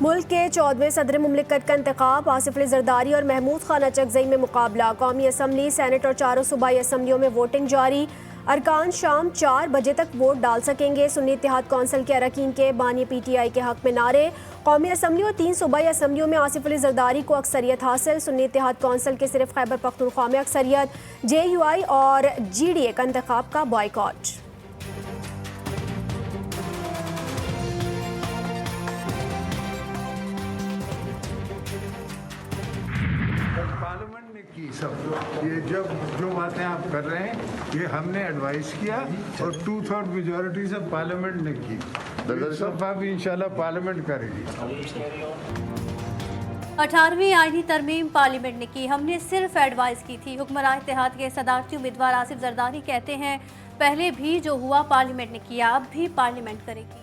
मुल्क के 14वें सदर मुमलिकत का इंतखाब, आसिफ अली जरदारी और महमूद खान अचकजई में मुकाबला। कौमी असम्बली, सेनेट और चारों सूबाई असम्बलियों में वोटिंग जारी। अरकान शाम 4 बजे तक वोट डाल सकेंगे। सुन्नी इत्तेहाद कौंसिल के अरकान के बानी PTI के हक में नारे। कौमी असम्बली और 3 सूबाई असम्बलियों में आसिफ अली जरदारी को अक्सरियत हासिल। सुन्नी इत्तेहाद कौंसिल के सिर्फ खैबर पख्तूनख्वा में अक्सरियत। JUI और GDA का इंतखाब का बॉयकॉट। पार्लियामेंट ने की सब ये जो बातें आप कर रहे हैं ये हमने एडवाइस किया और 2/3 मेजॉरिटी से पार्लियामेंट ने की। इस दफा भी इंशाल्लाह पार्लियामेंट करेगी। 18वीं आईनी तरमीम पार्लियामेंट ने की, हमने सिर्फ एडवाइस की थी। हुक्मरान इत्तेहाद के सदारती उम्मीदवार आसिफ जरदारी कहते हैं, पहले भी जो हुआ पार्लियामेंट ने किया, अब भी पार्लियामेंट करेगी।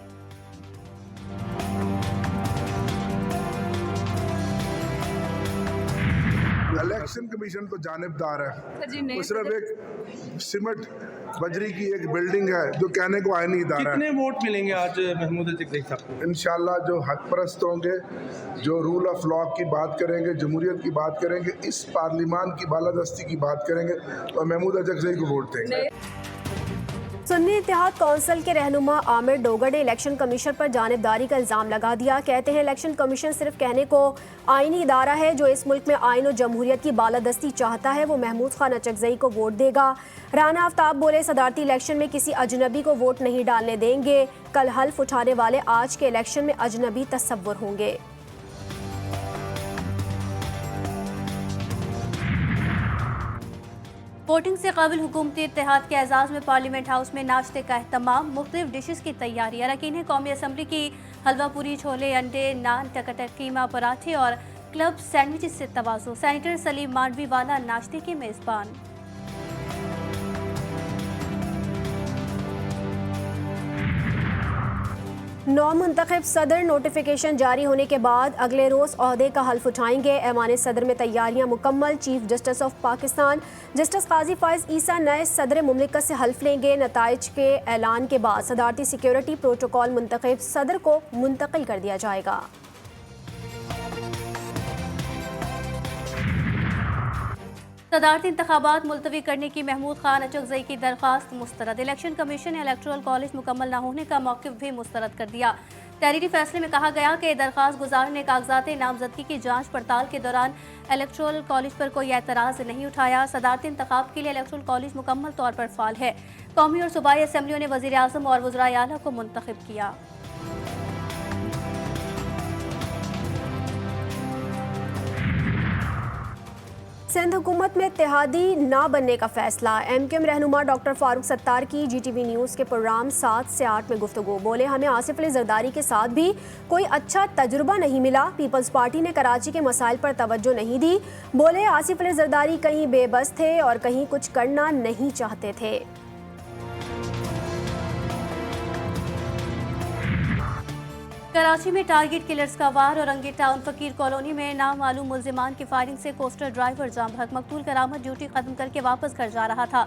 इलेक्शन कमीशन तो जानिबदार है, वो सिर्फ एक सिमट बजरी की एक बिल्डिंग है जो कहने को आईनी इदारा है। कितने वोट मिलेंगे आज महमूद अचकजई साहब को? इंशाल्लाह जो हक परस्त होंगे, जो रूल ऑफ लॉ की बात करेंगे, जमहूरियत की बात करेंगे, इस पार्लियामान की बालादस्ती की बात करेंगे, तो महमूद अचकजई को वोट देंगे। सुन्नी इत्तेहाद कौंसिल के रहनुमा आमिर डोगर ने इलेक्शन कमीशन पर जानिबदारी का इल्ज़ाम लगा दिया। कहते हैं इलेक्शन कमीशन सिर्फ कहने को आईनी इदारा है, जो इस मुल्क में आइन और जमहूरियत की बालादस्ती चाहता है वो महमूद खान अचकजई को वोट देगा। राना आफ्ताब बोले, सदारती इलेक्शन में किसी अजनबी को वोट नहीं डालने देंगे। कल हल्फ उठाने वाले आज के इलेक्शन में अजनबी तस्वुर होंगे। वोटिंग से काबिल हुकूमती इत्तेहाद के एजाज़ में पार्लियामेंट हाउस में नाश्ते का अहतमाम, मुख्तलिफ डिशेस की तैयारी। अरकान कौमी असम्बली की हलवा पूरी, छोले, अंडे, नान, टकटक, कीमा, पराठे और क्लब सैंडविच से तवाज़ो। सेनेटर सलीम मांडवी वाला नाश्ते के मेज़बान। नौ मुंतखब सदर नोटिफिकेशन जारी होने के बाद अगले रोज़ ओहदे का हल्फ उठाएंगे। ऐवान सदर में तैयारियां मुकम्मल। Chief justice of Pakistan justice Qazi Faez Isa नए सदर मुमलिकत से हल्फ लेंगे। नताइज के ऐलान के बाद सदारती सिक्योरिटी प्रोटोकॉल मुंतखब सदर को मुंतकिल कर दिया जाएगा। सदारती इंतखाबात मुलतवी करने की महमूद खान अचकजई की दरख्वास्त मुस्तरद। इलेक्शन कमीशन ने इलेक्टोरल कॉलेज मुकम्मल न होने का मौक़िफ़ भी मुस्तरद कर दिया। तहरीरी फैसले में कहा गया कि दरख्वास्त गुजार ने कागजात नामजदगी की जांच पड़ताल के दौरान इलेक्टोरल कॉलेज पर कोई एतराज़ नहीं उठाया। सदारती इंतखाब के लिए इलेक्टोरल कॉलेज मुकम्मल तौर पर फ़ाल है। कौमी और सूबाई असम्बलियों ने वज़ीर आज़म और वज़राए आला को मुंतखब किया। सिंध हुकूमत में इत्तेहादी ना बनने का फैसला। MQM रहनुमा डॉक्टर फारूक सत्तार की GTV न्यूज़ के प्रोग्राम 7 से 8 में गुफ्तगू। बोले, हमें आसिफ अली जरदारी के साथ भी कोई अच्छा तजुर्बा नहीं मिला। पीपल्स पार्टी ने कराची के मसाइल पर तवज्जो नहीं दी। बोले, आसिफ अली जरदारी कहीं बेबस थे और कहीं कुछ करना नहीं चाहते थे। कराची में टारगेट किलर्स का वार। औरंगी टाउन फकीर कॉलोनी में नामालूम मुल्जिमान की फायरिंग से कोस्टर ड्राइवर जाम बहक। मकतूल करामत ड्यूटी खत्म करके वापस घर जा रहा था।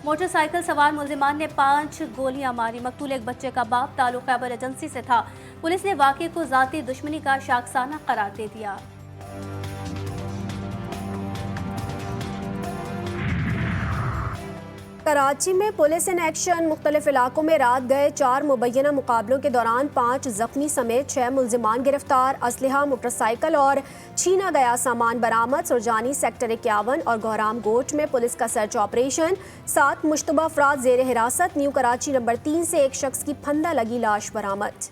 मोटरसाइकिल सवार मुल्जिमान ने 5 गोलियां मारी। मकतूल एक बच्चे का बाप ताल्लुक खैबर एजेंसी से था। पुलिस ने वाक़े को ज़ाती दुश्मनी का शाखसाना करार दे दिया। कराची में पुलिस इन एक्शन। मुख्तलिफ इलाकों में रात गए 4 मुबैना मुकाबलों के दौरान 5 जख्मी समेत 6 मुल्जिमान गिरफ्तार। असलहा, मोटरसाइकिल और छीना गया सामान बरामद। सुरजानी सेक्टर 51 और गौराम गोट में पुलिस का सर्च ऑपरेशन। 7 मुश्तबा अफराद जेर हिरासत। न्यू कराची नंबर 3 से एक शख्स की फंदा लगी लाश बरामद।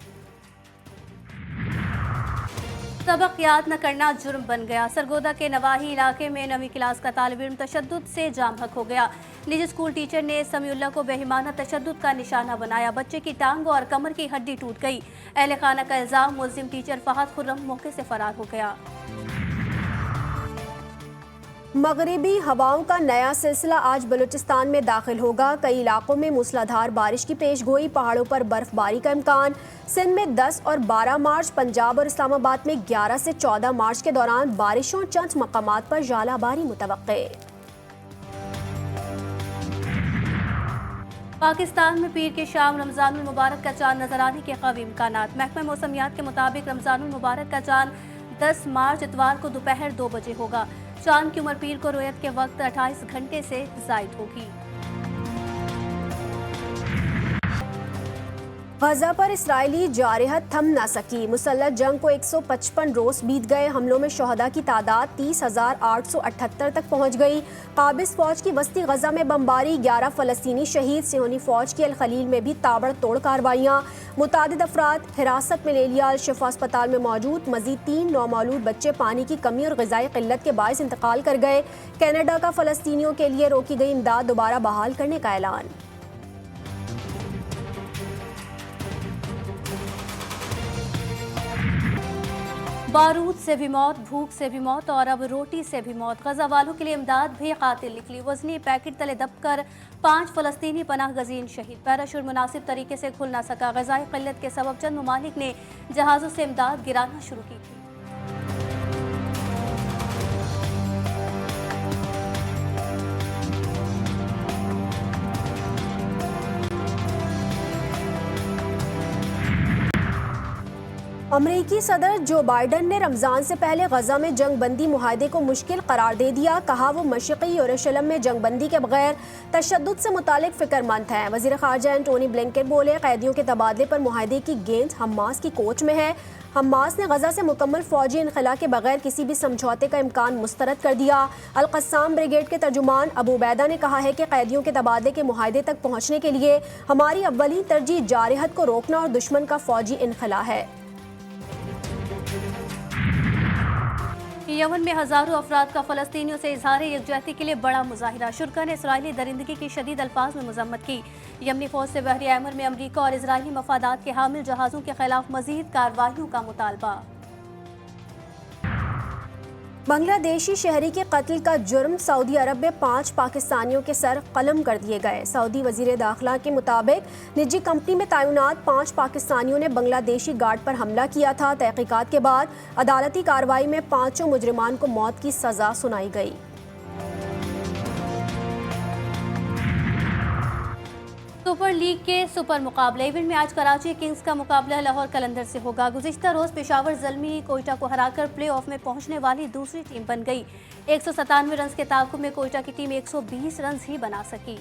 सबक याद न करना जुर्म बन गया। सरगोदा के नवाही इलाके में 9वीं क्लास का तालिब इल्म तशद्दुद से जाम हक हो गया। निजी स्कूल टीचर ने समीउल्लाह को बेईमाना तशद्दुद का निशाना बनाया। बच्चे की टांग और कमर की हड्डी टूट गई। अहले खाना का इल्जाम, मुल्जिम टीचर फहद खुर्रम मौके से फरार हो गया। मगरिबी हवाओं का नया सिलसिला आज बलूचिस्तान में दाखिल होगा। कई इलाकों में मूसलाधार बारिश की पेशगोई। पहाड़ों पर बर्फबारी का इम्कान। सिंध में 10 और 12 मार्च, पंजाब और इस्लामाबाद में 11 से 14 मार्च के दौरान बारिशों। चंद मकामात पर जालाबारी मुतवक्के। पाकिस्तान में पीर के शाम रमजानुल मुबारक का चांद नजर आने के कवी इम्कानात। महकमा मौसमियात के मुताबिक रमजानुल मुबारक का चांद 10 मार्च इतवार को दोपहर 2 बजे होगा। चांद की उम्र पीर को रोयत के वक्त 28 घंटे से जायद होगी। गजा पर इसराइली जारहत थम ना सकी। मुसल्लह जंग को 155 रोज बीत गए। हमलों में शहदा की तादाद 30,878 तक पहुंच गई। काबिज फौज की वस्ती गजा में बमबारी, 11 फलस्तीनी शहीद। सिहोनी फौज की अल खलील में भी ताबड़तोड़ कार्रवाइयाँ। मुतादिद अफराद हिरासत में ले लिया। अल शिफा अस्पताल में मौजूद मजीद 3 नौमौलूद बच्चे पानी की कमी और ग़िज़ाई क़िल्लत के बायस इंतकाल कर गए। कनाडा का फ़लस्तीनियों के लिए रोकी गई इमदाद दोबारा बहाल करने का ऐलान। बारूद से भी मौत, भूख से भी मौत और अब रोटी से भी मौत। गजा वालों के लिए इमदाद भी कातिल निकली। वजनी पैकेट तले दबकर 5 फलस्तीनी पनाह गजीन शहीद। पैराशूट मुनासिब तरीके से खुल ना सका। ग़िज़ाई क़िल्लत के सबब चंद ममालिक ने जहाज़ों से इमदाद गिराना शुरू की थी। अमरीकी सदर जो बाइडन ने रमज़ान से पहले गजा में जंग बंदी मुआहदे को मुश्किल करार दे दिया। कहा वो मशरिक़ी यरूशलेम में जंग बंदी के बगैर तशद्दुद से मुतालिक फ़िक्रमंद हैं। वज़ीर ख़ारजा एंटोनी ब्लिंकन बोले, कैदियों के तबादले पर मुआहदे की गेंद हमास की कोच में है। हमास ने गजा से मुकम्मल फ़ौजी इनखला के बगैर किसी भी समझौते का इम्कान मुस्तरद कर दिया। अल क़स्साम ब्रिगेड के तर्जुमान अबू उबैदा ने कहा है कि कैदियों के तबादले के मुआहदे तक पहुँचने के लिए हमारी अव्वली तरजीह जारहत को रोकना और दुश्मन का फ़ौजी इनखला है। यमन में हजारों अफराद का फ़लस्तीनियों से इजहार यकजहती के लिए बड़ा मुजाहिरा। शुरा ने इसराइली दरिंदगी की शदीद अल्फाज में मजम्मत की। यमनी फौज से बहरी अमर में अमरीका और इसराइली मफादात के हामिल जहाज़ों के खिलाफ मजीद कार्रवाइयों का मुतालबा। बांग्लादेशी शहरी के कत्ल का जुर्म, सऊदी अरब में 5 पाकिस्तानियों के सर कलम कर दिए गए। सऊदी वजीर दाखिला के मुताबिक निजी कंपनी में तैनात 5 पाकिस्तानियों ने बांग्लादेशी गार्ड पर हमला किया था। तहकीकात के बाद अदालती कार्रवाई में 5 मुजरिमान को मौत की सजा सुनाई गई। सुपर लीग के सुपर मुकाबले इवेंट में आज कराची किंग्स का मुकाबला लाहौर कलंदर से होगा। गुज़िश्ता रोज पेशावर ज़ल्मी कोयटा को हराकर प्ले ऑफ में पहुंचने वाली दूसरी टीम बन गई। 197 रन के ताकुब में कोयटा की टीम 120 रन ही बना सकी।